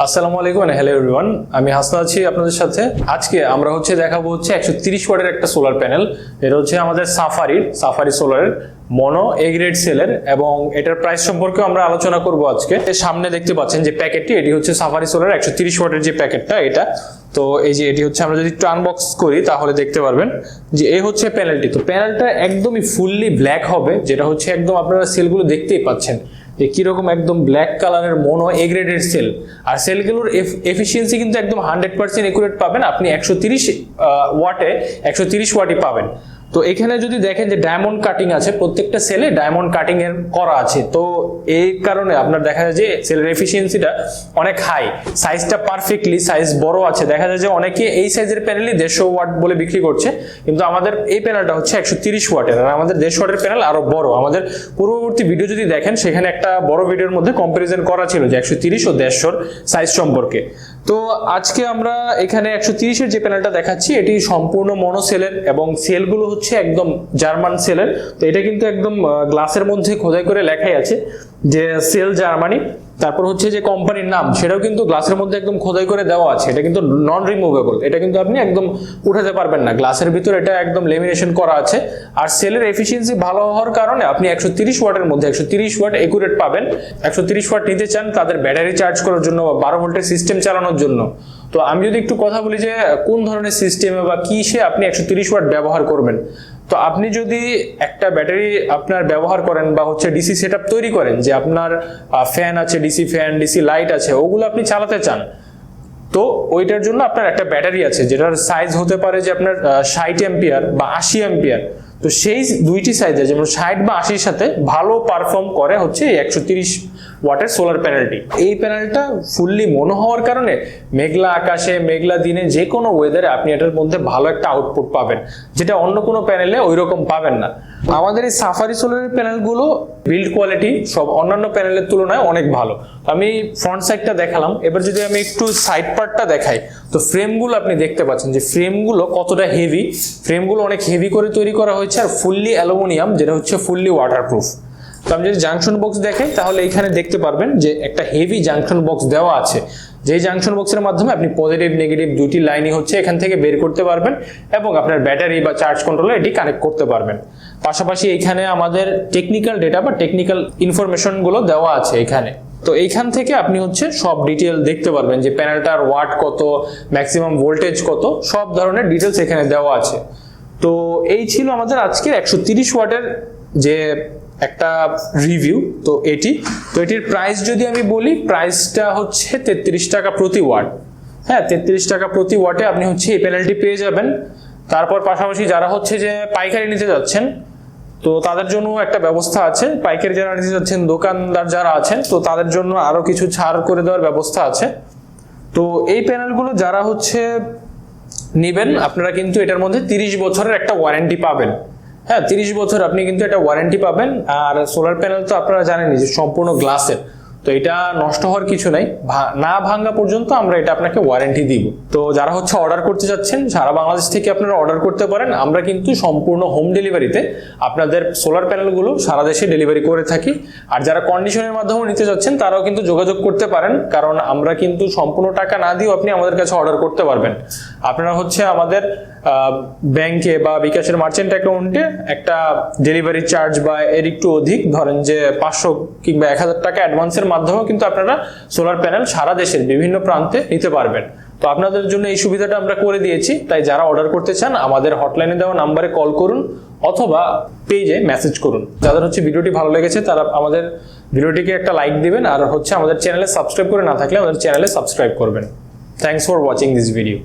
আসসালামু আলাইকুম and hello everyone, আমি হাসনা আছি আপনাদের সাথে। আজকে আমরা দেখাবো 130 ওয়াটের একটা সোলার প্যানেল। এটা আমাদের সাফারি সোলারের মনো এ গ্রেড সেলের, এবং এটার প্রাইস সম্পর্কে আমরা আলোচনা করব আজকে। সামনে দেখতে পাচ্ছেন যে প্যাকেটটি, এটি সাফারি সোলার 130 ওয়াটের যে প্যাকেটটা এটা। তো এই যে এটি আমরা যদি একটু আনবক্স করি তাহলে দেখতে পারবেন যে এই প্যানেলটি। তো প্যানেলটা একদমই ফুললি ব্ল্যাক হবে, যেটা একদম আপনারা সেলগুলো দেখতেই পাচ্ছেন যে কিরকম একদম ব্ল্যাক কালারের মনো এ গ্রেডের সেল। আর সেলগুলোর এফিসিয়েন্সি কিন্তু একদম 100% একুরেট পাবেন। আপনি 130 ওয়াটই পাবেন। তো এখানে যদি দেখেন যে ডায়মন্ড কাটিং আছে, প্রত্যেকটা সেলে ডায়মন্ড কাটিং এর করা আছে। তো এই কারণে আপনার দেখা যায় যে সেলের এফিসিয়েন্সিটা অনেক হাই, সাইজটা পারফেক্টলি সাইজ বড় আছে। দেখা যায় যে অনেকে এই সাইজের প্যানেলই 150 ওয়াট বলে বিক্রি করছে, কিন্তু আমাদের এই প্যানেলটা 130 ওয়াটের, আর আমাদের 150 ওয়াটের প্যানেল আরো বড়। আমাদের পূর্ববর্তী ভিডিও যদি দেখেন সেখানে একটা বড় ভিডিওর মধ্যে কম্পারিজন করা ছিল যে 130 ও 150 সাইজ সম্পর্কে। তো আজকে আমরা এখানে 130 এর যে প্যানেলটা দেখাচ্ছি এটি সম্পূর্ণ মনো সেলের, এবং সেলগুলো একদম জার্মান সেলের। তো এটা কিন্তু একদম গ্লাসের মধ্যে খোদাই করে লেখাই আছে যে সেল জার্মানি। তারপর যে কোম্পানির নাম সেটাও কিন্তু গ্লাসের মধ্যে একদম খোদাই করে দেওয়া আছে। এটা কিন্তু নন রিমুভেবল, এটা কিন্তু আপনি একদম উঠাতে পারবেন না। গ্লাসের ভিতর এটা একদম লেমিনেশন করা আছে। আর সেলের এফিসিয়েন্সি ভালো হওয়ার কারণে আপনি 130 ওয়াটের মধ্যে 130 ওয়াট একুরেট পাবেন। 130 ওয়াট নিতে চান তাদের ব্যাটারি চার্জ করার জন্য বা 12 ভোল্টের সিস্টেম চালানোর জন্য। তো আমি যদি একটু কথা বলি যে কোন ধরনের সিস্টেমে বা কিসে আপনি 130 ওয়াট ব্যবহার করবেন, তো আপনি যদি একটা ব্যাটারি আপনার ব্যবহার করেন বা ডিসি সেটআপ তৈরি করেন, যে আপনার ফ্যান আছে, ডিসি ফ্যান, ডিসি লাইট আছে, ওগুলো আপনি চালাতে চান, তো ওইটার জন্য আপনার একটা ব্যাটারি আছে যেটার সাইজ হতে পারে যে আপনার 60 অ্যাম্পিয়ার বা 80 অ্যাম্পিয়ার। তো সেই দুইটি সাইজে যেমন 60 বা 80-র সাথে ভালো পারফর্ম করে এই 130 ওয়াটের সোলার প্যানেলটি। এই প্যানেলটা ফুললি মনো হওয়ার কারণে মেঘলা আকাশে, মেঘলা দিনে, যে কোনো ওয়েদারে আপনি এটার মধ্যে ভালো একটা আউটপুট পাবেন, যেটা অন্য কোনো প্যানেলে ওই রকম পাবেন না। আমাদের এই সাফারি সোলারের প্যানেলগুলো বিল্ড কোয়ালিটি সব অন্যান্য প্যানেলের তুলনায় অনেক ভালো। আমি ফ্রন্ট সাইডটা দেখালাম, এবার যদি আমি একটু সাইড পার্টটা দেখাই, তো ফ্রেমগুলো আপনি দেখতে পাচ্ছেন যে ফ্রেমগুলো কতটা হেভি। ফ্রেমগুলো অনেক হেভি করে তৈরি করা হয়েছে, আর ফুললি অ্যালুমিনিয়াম, যেটা ফুললি ওয়াটারপ্রুফ। তো আমি যদি জাংশন বক্স দেখাই তাহলে এখানে দেখতে পারবেন যে একটা হেভি জাংশন বক্স দেওয়া আছে। যে জাংশন বক্সের মাধ্যমে আপনি পজিটিভ নেগেটিভ দুটি লাইনই এখান থেকে বের করতে পারবেন, এবং আপনার ব্যাটারি বা চার্জ কন্ট্রোলার এটি কানেক্ট করতে পারবেন। পাশাপাশি এখানে আমাদের টেকনিক্যাল ডেটা বা টেকনিক্যাল ইনফরমেশন গুলো দেওয়া আছে এখানে। তো এইখান থেকে আপনি সব ডিটেল দেখতে পারবেন যে প্যানেলটার ওয়াট কত, ম্যাক্সিমাম ভোল্টেজ কত, সব ধরনের ডিটেলস এখানে দেওয়া আছে। তো এই ছিল আমাদের আজকের 130 ওয়াটের যে একটা রিভিউ। তো এটির প্রাইস যদি আমি বলি, প্রাইসটা 33 টাকা প্রতি ওয়াট। হ্যাঁ, 33 টাকা প্রতি ওয়াটে আপনি এই প্যানেলটি পেয়ে যাবেন। তারপর পাশাপাশি যারা যে পাইকারি নিতে যাচ্ছেন, তো তাদের জন্য একটা ব্যবস্থা আছে। পাইকারি যারা নিতে যাচ্ছেন, দোকানদার যারা আছেন, তো তাদের জন্য আরো কিছু ছাড় করে দেওয়ার ব্যবস্থা আছে। তো এই প্যানেলগুলো যারা নেবেন, আপনারা কিন্তু এটার মধ্যে 30 বছরের একটা ওয়ারেন্টি পাবেন। হ্যাঁ, 30 বছর আপনি কিন্তু একটা ওয়ারেন্টি পাবেন। আর সোলার প্যানেল তো আপনারা জানেনই যে সম্পূর্ণ গ্লাসের, তো এটা নষ্ট হওয়ার কিছু নাই, না ভাঙা পর্যন্ত আমরা এটা আপনাকে ওয়ারেন্টি দিব। তো যারা অর্ডার করতে যাচ্ছেন, সারা বাংলাদেশ থেকে আপনারা অর্ডার করতে পারেন। আমরা কিন্তু সম্পূর্ণ হোম ডেলিভারিতে আপনাদের সোলার প্যানেলগুলো সারা দেশে ডেলিভারি করে থাকি। আর যারা কন্ডিশনের মাধ্যমে নিতে যাচ্ছেন তারাও কিন্তু যোগাযোগ করতে পারেন, কারণ আমরা কিন্তু সম্পূর্ণ টাকা না দিয়েও আপনি আমাদের কাছে অর্ডার করতে পারবেন। আপনারা আমাদের ব্যাংকে বা বিকাশের মার্চেন্ট অ্যাকাউন্টে একটা ডেলিভারি চার্জ বা এর একটু অধিক, ধরেন যে 500 কিংবা 1000 টাকা অ্যাডভান্সের মাধ্যমেও কিন্তু আপনারা সোলার প্যানেল সারা দেশের বিভিন্ন প্রান্তে নিতে পারবেন। তো আপনাদের জন্য এই সুবিধাটা আমরা করে দিয়েছি। তাই যারা অর্ডার করতে চান আমাদের হটলাইনে দেওয়া নাম্বারে কল করুন অথবা পেজে মেসেজ করুন। যাদের ভিডিওটি ভালো লেগেছে তারা আমাদের ভিডিওটিকে একটা লাইক দিবেন, আর আমাদের চ্যানেলে সাবস্ক্রাইব করে না থাকলে আমাদের চ্যানেলে সাবস্ক্রাইব করবেন। Thanks for watching this video.